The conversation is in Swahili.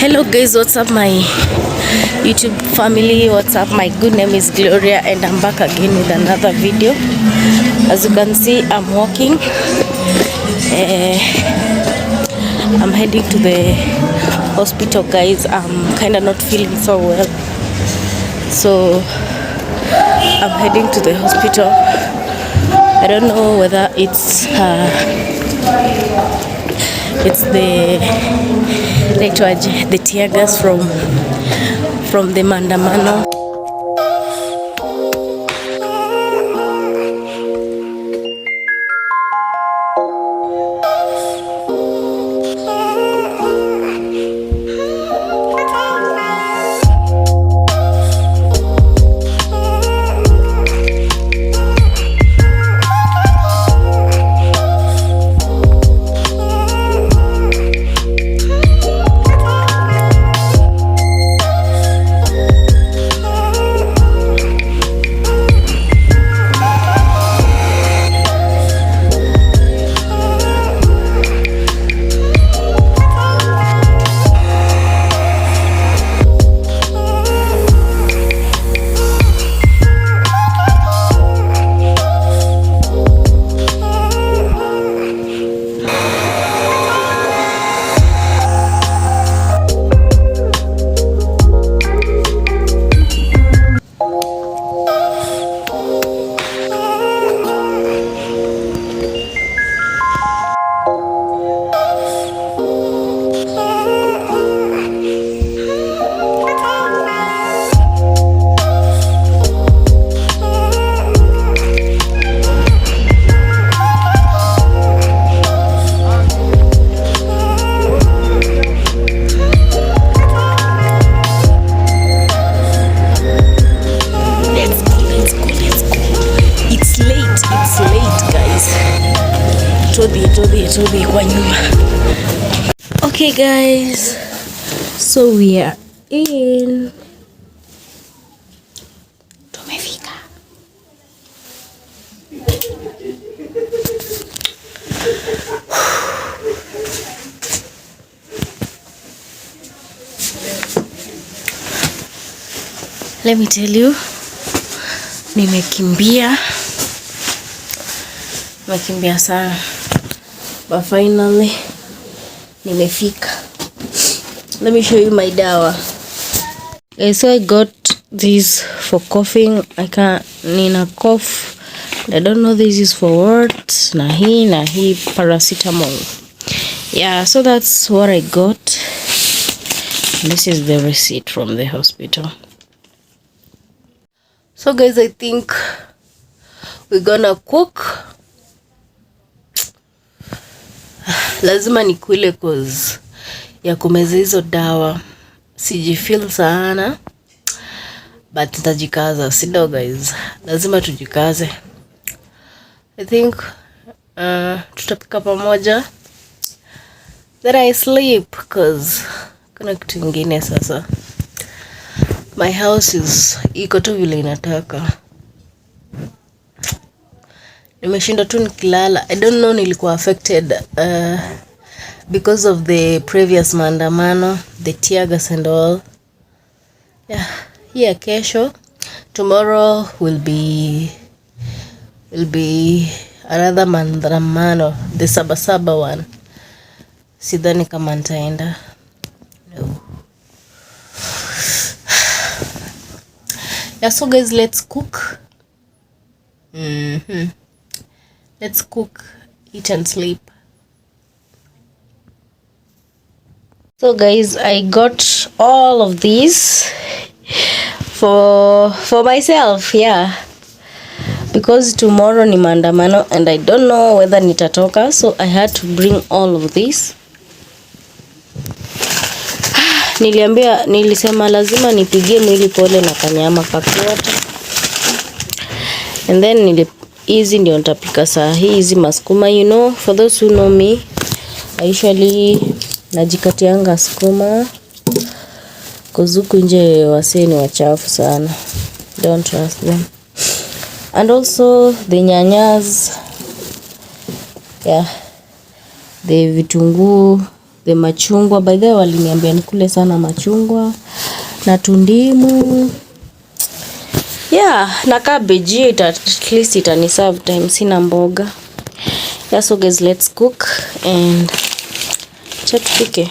Hello guys, what's up my YouTube family? What's up? My good name is Gloria and I'm back again with another video. As you can see, I'm walking. I'm heading to the hospital, guys. I'm kind of not feeling so well, so I'm heading to the hospital. I don't know whether it's the tear gas from the Maandamano. Tobi kwa nyuma. Okay guys, so we are in. Tumefika. Let me tell you, nimekimbia sana. But finally, nimefika. Let me show you my dawa. So I got this for coughing. Nina cough. I don't know this is for what. Nahi paracetamol. Yeah, so that's what I got. This is the receipt from the hospital. So guys, I think we're gonna cook. Lazima nikule cause ya kumeza hizo dawa. Sijifeel sana, but nitajikaza. Sindo guys, lazima tujikaze. I think tutapika pamoja, then I sleep cause kuna kitu ingine sasa. My house is iko tu vile inataka. Nimeshinda tu nikilala. I don't know nilikuwa affected because of the previous maandamano, the tear gas and all. Yeah, kesho. Tomorrow will be another maandamano, the Sabasaba one. Sidhani kama nitaenda. No. Yeah, so guys, let's cook. Let's cook, eat and sleep. So guys, I got all of these for myself, yeah. Because tomorrow ni maandamano and I don't know whether nitatoka, so I had to bring all of this. Nilisema lazima nipigie mwili pole na kanyama kakuota. And then hizi ndio nitapika saa hizi maskuma. You know, for those who know me, I usually najikatianga skuma kuzuku nje wasee ni wachafu sana. Don't trust them. And also the nyanyas, yeah, the vitunguu, the machungwa. By the way, waliniambia nikule sana machungwa na tundimu. Yeah, na cabbage at least itani serve time sina mboga. Yeah, so guys, let's cook and chat tupike.